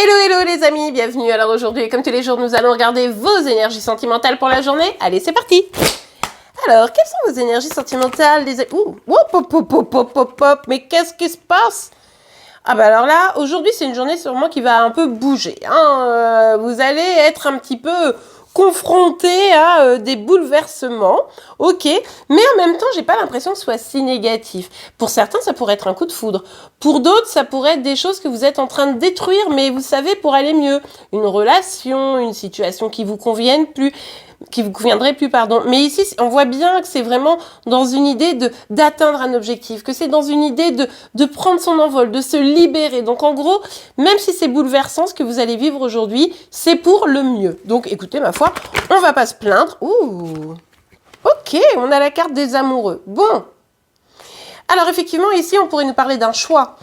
Hello hello les amis, bienvenue. Alors aujourd'hui, comme tous les jours, nous allons regarder vos énergies sentimentales pour la journée. Allez, c'est parti. Alors, quelles sont vos énergies sentimentales les amis? Ouh, hop, mais qu'est-ce qui se passe? Ah bah alors là, aujourd'hui, c'est une journée sûrement qui va un peu bouger. Hein. Vous allez être un petit peu confronté à des bouleversements, ok, mais en même temps, j'ai pas l'impression que ce soit si négatif. Pour certains, ça pourrait être un coup de foudre. Pour d'autres, ça pourrait être des choses que vous êtes en train de détruire, mais vous savez, pour aller mieux. Une relation, une situation qui vous convienne plus, qui vous conviendrait plus, pardon. Mais ici, on voit bien que c'est vraiment dans une idée d'atteindre un objectif, que c'est dans une idée de prendre son envol, de se libérer. Donc en gros, même si c'est bouleversant ce que vous allez vivre aujourd'hui, c'est pour le mieux. Donc écoutez, ma foi, on va pas se plaindre. Ouh, ok, on a la carte des amoureux. Bon. Alors effectivement, ici, on pourrait nous parler d'un choix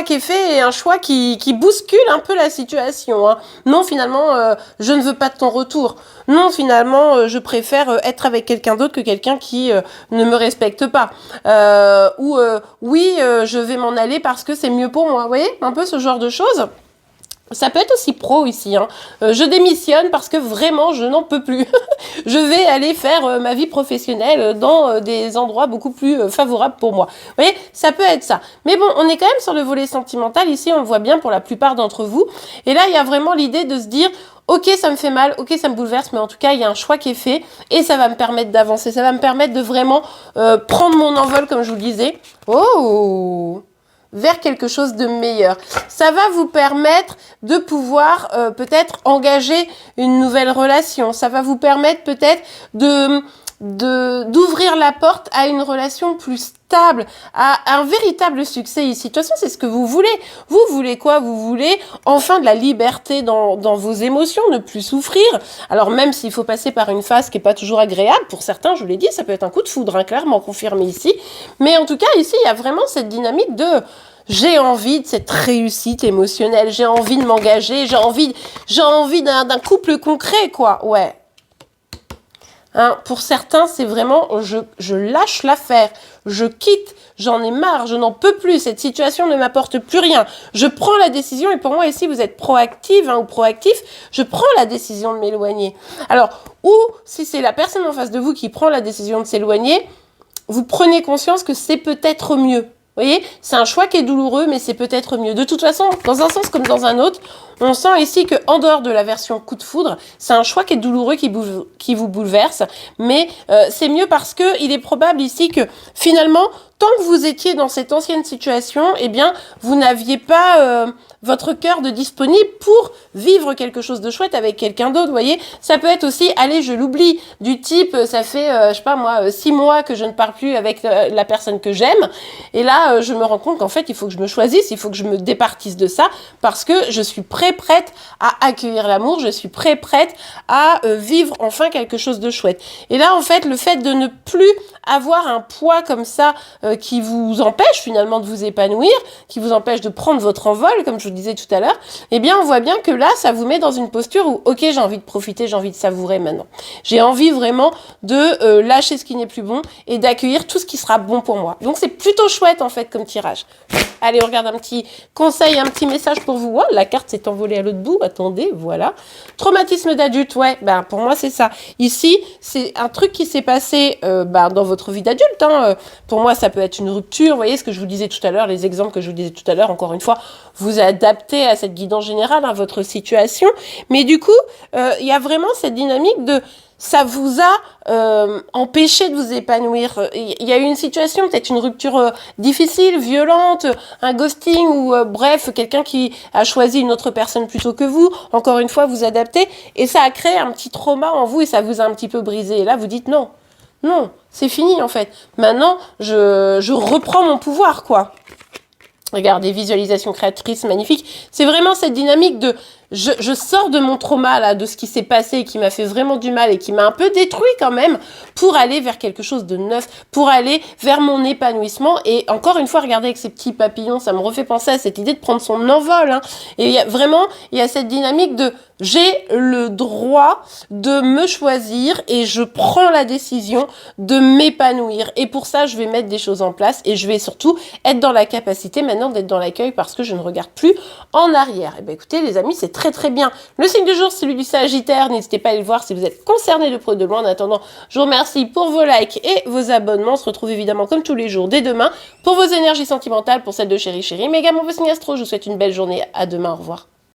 qui est fait et un choix qui bouscule un peu la situation. Hein. Non, finalement, je ne veux pas de ton retour. Non, finalement, je préfère être avec quelqu'un d'autre que quelqu'un qui ne me respecte pas. Oui, je vais m'en aller parce que c'est mieux pour moi. Vous voyez, un peu ce genre de choses. Ça peut être aussi pro ici. Hein. Je démissionne parce que vraiment, je n'en peux plus. Je vais aller faire ma vie professionnelle dans des endroits beaucoup plus favorables pour moi. Vous voyez, ça peut être ça. Mais bon, on est quand même sur le volet sentimental. Ici, on le voit bien pour la plupart d'entre vous. Et là, il y a vraiment l'idée de se dire, ok, ça me fait mal, ok, ça me bouleverse, mais en tout cas, il y a un choix qui est fait et ça va me permettre d'avancer. Ça va me permettre de vraiment prendre mon envol, comme je vous le disais. Oh, vers quelque chose de meilleur. Ça va vous permettre de pouvoir peut-être engager une nouvelle relation. Ça va vous permettre peut-être d'ouvrir la porte à une relation plus stable, à un véritable succès ici. De toute façon, c'est ce que vous voulez. Vous voulez quoi? Vous voulez enfin de la liberté dans vos émotions, ne plus souffrir. Alors même s'il faut passer par une phase qui n'est pas toujours agréable, pour certains, je vous l'ai dit, ça peut être un coup de foudre, hein, clairement confirmé ici. Mais en tout cas, ici, il y a vraiment cette dynamique de j'ai envie de cette réussite émotionnelle, j'ai envie de m'engager, j'ai envie d'un couple concret, quoi. Ouais. Hein, pour certains, c'est vraiment je lâche l'affaire, je quitte, j'en ai marre, je n'en peux plus, cette situation ne m'apporte plus rien. Je prends la décision, et pour moi ici, vous êtes proactive ou proactif, je prends la décision de m'éloigner. Alors, ou si c'est la personne en face de vous qui prend la décision de s'éloigner, vous prenez conscience que c'est peut-être mieux. Vous voyez, c'est un choix qui est douloureux, mais c'est peut-être mieux. De toute façon, dans un sens comme dans un autre, on sent ici qu'en dehors de la version coup de foudre, c'est un choix qui est douloureux, qui vous bouleverse. Mais c'est mieux parce que il est probable ici que finalement, tant que vous étiez dans cette ancienne situation, eh bien, vous n'aviez pas votre cœur de disponible pour vivre quelque chose de chouette avec quelqu'un d'autre. Vous voyez, ça peut être aussi, allez, je l'oublie, du type, ça fait, je sais pas moi, 6 mois que je ne parle plus avec la personne que j'aime. Et là, je me rends compte qu'en fait, il faut que je me choisisse, il faut que je me départisse de ça parce que je suis prête à accueillir l'amour, je suis prête à vivre enfin quelque chose de chouette. Et là, en fait, le fait de ne plus avoir un poids comme ça qui vous empêche finalement de vous épanouir, qui vous empêche de prendre votre envol, comme je vous disais tout à l'heure, eh bien, on voit bien que là, ça vous met dans une posture où, ok, j'ai envie de profiter, j'ai envie de savourer maintenant. J'ai envie vraiment de lâcher ce qui n'est plus bon et d'accueillir tout ce qui sera bon pour moi. Donc, c'est plutôt chouette, en fait, comme tirage. Allez, on regarde un petit conseil, un petit message pour vous. Oh, la carte s'est envolée à l'autre bout. Attendez, voilà. Traumatisme d'adulte, ouais, ben, pour moi, c'est ça. Ici, c'est un truc qui s'est passé dans votre vie d'adulte. Hein. Pour moi, ça peut être une rupture. Vous voyez ce que je vous disais tout à l'heure, les exemples que je vous disais tout à l'heure, encore une fois, vous adaptez à cette guidance générale, à votre situation. Mais du coup, il y a vraiment cette dynamique de... ça vous a empêché de vous épanouir. Il y a eu une situation, peut-être une rupture difficile, violente, un ghosting ou bref, quelqu'un qui a choisi une autre personne plutôt que vous. Encore une fois, vous adaptez et ça a créé un petit trauma en vous et ça vous a un petit peu brisé. Et là, vous dites non, c'est fini en fait. Maintenant, je reprends mon pouvoir, quoi. Regardez, visualisation créatrice magnifique. C'est vraiment cette dynamique de je sors de mon trauma, là, de ce qui s'est passé et qui m'a fait vraiment du mal et qui m'a un peu détruit quand même, pour aller vers quelque chose de neuf, pour aller vers mon épanouissement. Et encore une fois, regardez avec ces petits papillons, ça me refait penser à cette idée de prendre son envol, hein. Et il y a cette dynamique de j'ai le droit de me choisir et je prends la décision de m'épanouir. Et pour ça, je vais mettre des choses en place et je vais surtout être dans la capacité maintenant d'être dans l'accueil parce que je ne regarde plus en arrière. Et bien écoutez les amis, c'est très très bien. Le signe du jour, c'est celui du Sagittaire. N'hésitez pas à aller le voir si vous êtes concerné de près ou de loin. En attendant, je vous remercie pour vos likes et vos abonnements. On se retrouve évidemment comme tous les jours dès demain pour vos énergies sentimentales, pour celles de Chéri Chéri. Mais également vos signes astro. Je vous souhaite une belle journée. À demain. Au revoir.